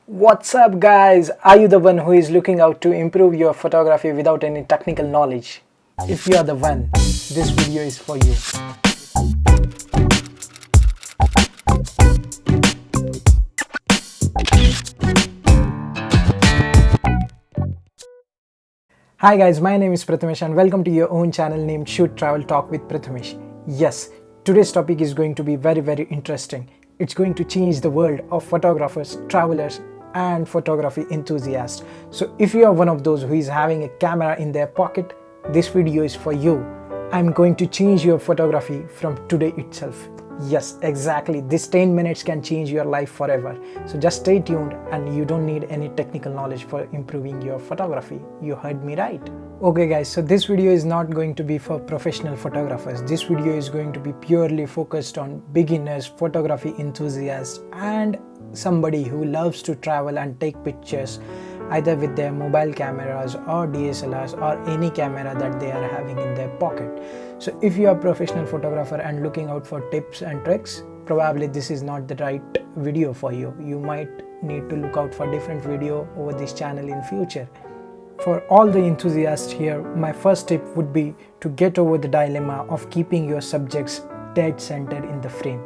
What's up, guys? Are you the one who is looking out to improve your photography without any technical knowledge? If you are the one, this video is for you. Hi guys, my name is Prathamesh and welcome to your own channel named Shoot Travel Talk with Prathamesh. Yes, today's topic is going to be very interesting. It's going to change the world of photographers, travelers and photography enthusiasts. So if you are one of those who is having a camera in their pocket, this video is for you. I'm going to change your photography from today itself. Yes, exactly. This 10 minutes can change your life forever. So just stay tuned and you don't need any technical knowledge for improving your photography. You heard me right. Okay guys, so this video is not going to be for professional photographers. This video is going to be purely focused on beginners, photography enthusiasts and somebody who loves to travel and take pictures either with their mobile cameras or DSLRs or any camera that they are having in their pocket. So if you are a professional photographer and looking out for tips and tricks, probably this is not the right video for you. You might need to look out for different video over this channel in future. For all the enthusiasts here, my first tip would be to get over the dilemma of keeping your subjects dead center in the frame.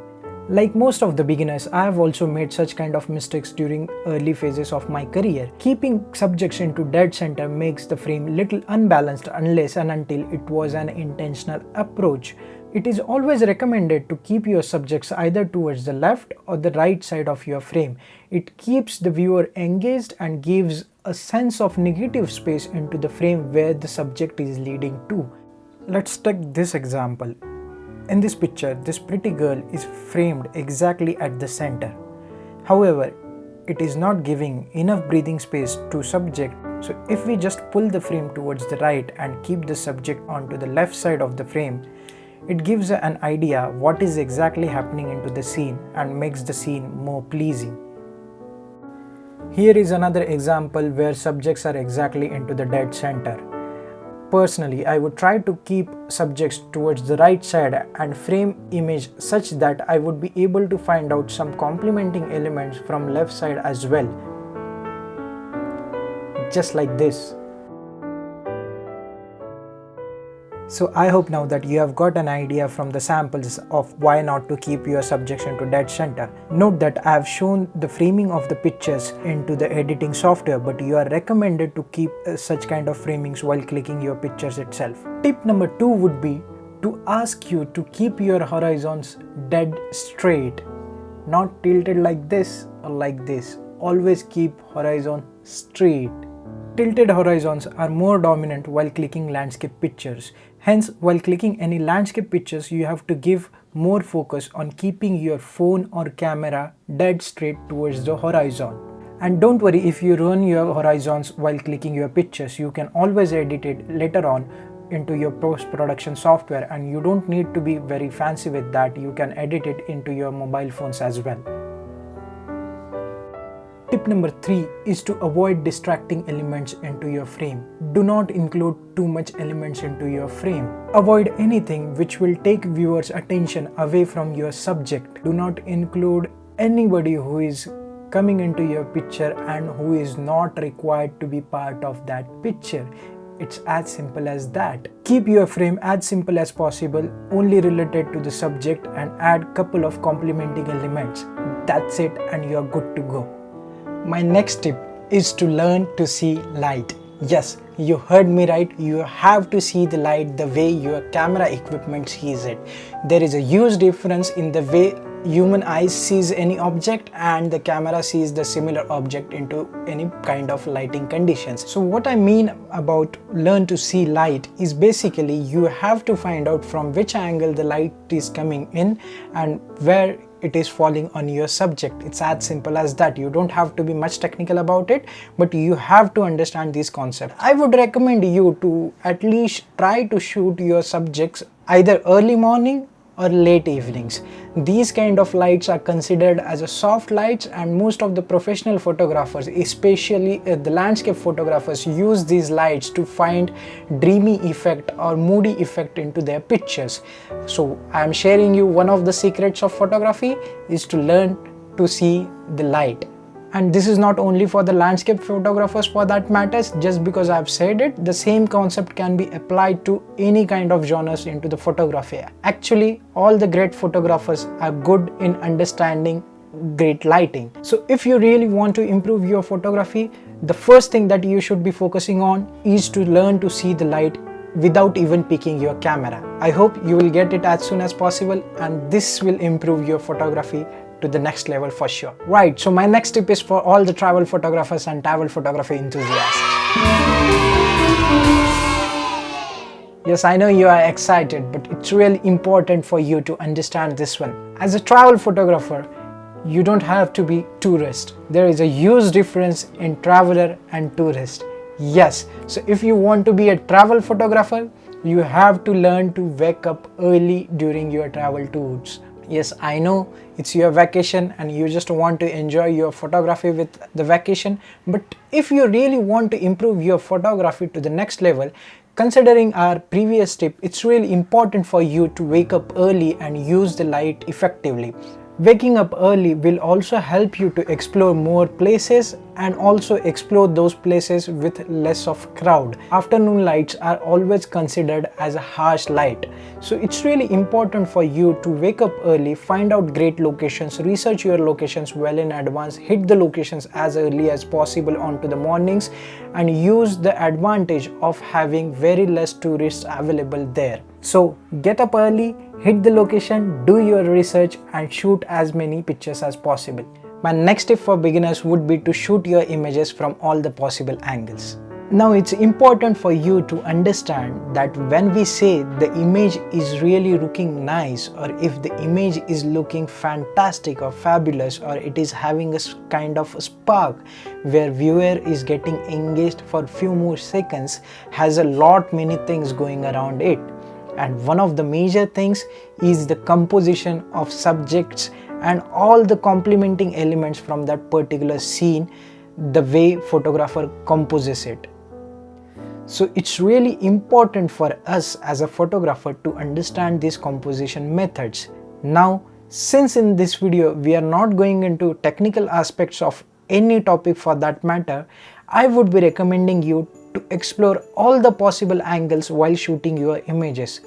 Like most of the beginners, I have also made such kind of mistakes during early phases of my career. Keeping subjects into dead center makes the frame little unbalanced unless and until it was an intentional approach. It is always recommended to keep your subjects either towards the left or the right side of your frame. It keeps the viewer engaged and gives a sense of negative space into the frame where the subject is leading to. Let's take this example. In this picture, this pretty girl is framed exactly at the center. However, it is not giving enough breathing space to subject. So if we just pull the frame towards the right and keep the subject onto the left side of the frame, it gives an idea what is exactly happening into the scene and makes the scene more pleasing. Here is another example where subjects are exactly into the dead center. Personally, I would try to keep subjects towards the right side and frame image such that I would be able to find out some complementing elements from left side as well. Just like this. So I hope now that you have got an idea from the samples of why not to keep your subjects into dead center. Note that I have shown the framing of the pictures into the editing software, but you are recommended to keep such kind of framings while clicking your pictures itself. Tip number 2 would be to ask you to keep your horizons dead straight, not tilted like this or like this. Always keep horizon straight. Tilted horizons are more dominant while clicking landscape pictures. Hence, while clicking any landscape pictures, you have to give more focus on keeping your phone or camera dead straight towards the horizon. And don't worry if you ruin your horizons while clicking your pictures, you can always edit it later on into your post-production software and you don't need to be very fancy with that. You can edit it into your mobile phones as well. Tip number 3 is to avoid distracting elements into your frame. Do not include too much elements into your frame. Avoid anything which will take viewers' attention away from your subject. Do not include anybody who is coming into your picture and who is not required to be part of that picture. It's as simple as that. Keep your frame as simple as possible, only related to the subject and add couple of complementing elements. That's it and you're good to go. My next tip is to learn to see light. Yes, you heard me right. You have to see the light the way your camera equipment sees it. There is a huge difference in the way human eyes sees any object and the camera sees the similar object into any kind of lighting conditions. So what I mean about learn to see light is basically you have to find out from which angle the light is coming in and where it is falling on your subject. It's as simple as that. You don't have to be much technical about it, but you have to understand these concepts. I would recommend you to at least try to shoot your subjects either early morning or late evenings. These kind of lights are considered as a soft lights and most of the professional photographers, especially the landscape photographers, use these lights to find dreamy effect or moody effect into their pictures. So I am sharing you one of the secrets of photography is to learn to see the light. And this is not only for the landscape photographers for that matters. Just because I've said it, the same concept can be applied to any kind of genres into the photography. Actually, all the great photographers are good in understanding great lighting. So if you really want to improve your photography, the first thing that you should be focusing on is to learn to see the light without even picking your camera. I hope you will get it as soon as possible, and this will improve your photography to the next level for sure. Right, so my next tip is for all the travel photographers and travel photography enthusiasts. Yes, I know you are excited, but it's really important for you to understand this one. As a travel photographer, you don't have to be tourist. There is a huge difference in traveler and tourist. Yes, so if you want to be a travel photographer, you have to learn to wake up early during your travel tours. Yes, I know it's your vacation and you just want to enjoy your photography with the vacation, but if you really want to improve your photography to the next level, considering our previous tip, it's really important for you to wake up early and use the light effectively. Waking up early will also help you to explore more places and also explore those places with less of crowd. Afternoon lights are always considered as a harsh light. So it's really important for you to wake up early, find out great locations, research your locations well in advance, hit the locations as early as possible onto the mornings, and use the advantage of having very less tourists available there. So get up early, hit the location, do your research and shoot as many pictures as possible. My next tip for beginners would be to shoot your images from all the possible angles. Now it's important for you to understand that when we say the image is really looking nice, or if the image is looking fantastic or fabulous, or it is having a kind of a spark where viewer is getting engaged for a few more seconds, has a lot many things going around it. And one of the major things is the composition of subjects and all the complementing elements from that particular scene, the way photographer composes it. So it's really important for us as a photographer to understand these composition methods. Now, since in this video we are not going into technical aspects of any topic for that matter, I would be recommending you to explore all the possible angles while shooting your images.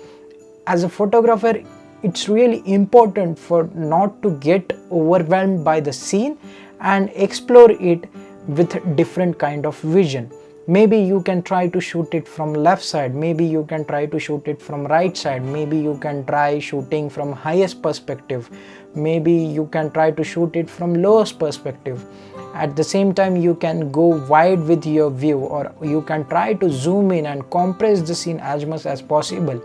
As a photographer, it's really important for not to get overwhelmed by the scene and explore it with different kind of vision. Maybe you can try to shoot it from left side, maybe you can try to shoot it from right side, maybe you can try shooting from highest perspective, maybe you can try to shoot it from lowest perspective. At the same time, you can go wide with your view, or you can try to zoom in and compress the scene as much as possible.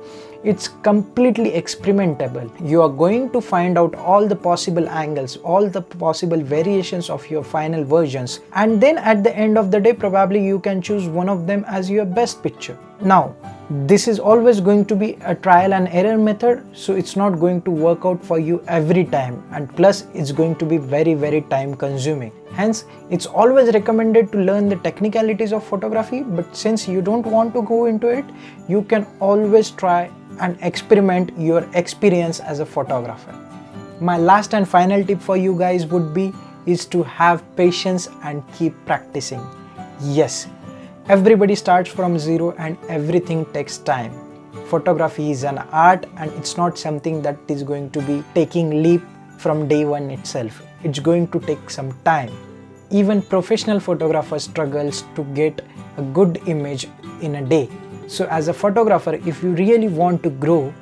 It's completely experimentable. You are going to find out all the possible angles, all the possible variations of your final versions, and then at the end of the day, probably you can choose one of them as your best picture. Now, this is always going to be a trial and error method, so it's not going to work out for you every time, and plus it's going to be very time consuming. Hence, it's always recommended to learn the technicalities of photography, but since you don't want to go into it, you can always try and experiment your experience as a photographer. My last and final tip for you guys would be is to have patience and keep practicing. Yes, everybody starts from zero and everything takes time. Photography is an art and it's not something that is going to be taking leap from day one itself. It's going to take some time. Even professional photographers struggles to get a good image in a day. So as a photographer, if you really want to grow,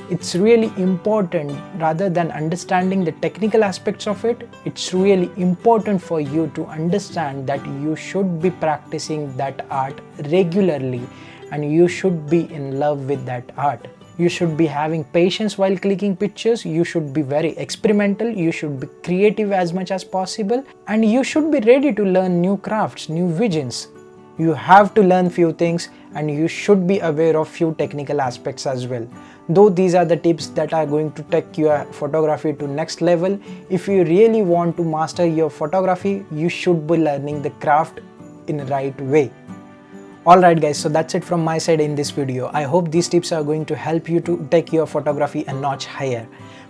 it's really important, rather than understanding the technical aspects of it, it's really important for you to understand that you should be practicing that art regularly and you should be in love with that art. You should be having patience while clicking pictures, you should be very experimental, you should be creative as much as possible, and you should be ready to learn new crafts, new visions. You have to learn few things and you should be aware of few technical aspects as well. Though these are the tips that are going to take your photography to next level, if you really want to master your photography, you should be learning the craft in the right way. Alright guys, so that's it from my side in this video. I hope these tips are going to help you to take your photography a notch higher.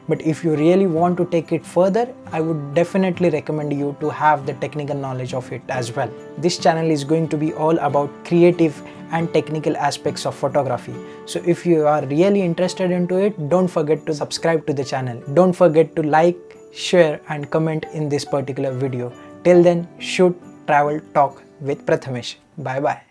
But if you really want to take it further, I would definitely recommend you to have the technical knowledge of it as well. This channel is going to be all about creative and technical aspects of photography. So if you are really interested into it, don't forget to subscribe to the channel. Don't forget to like, share and comment in this particular video. Till then, shoot, travel, talk with Prathamesh. Bye bye.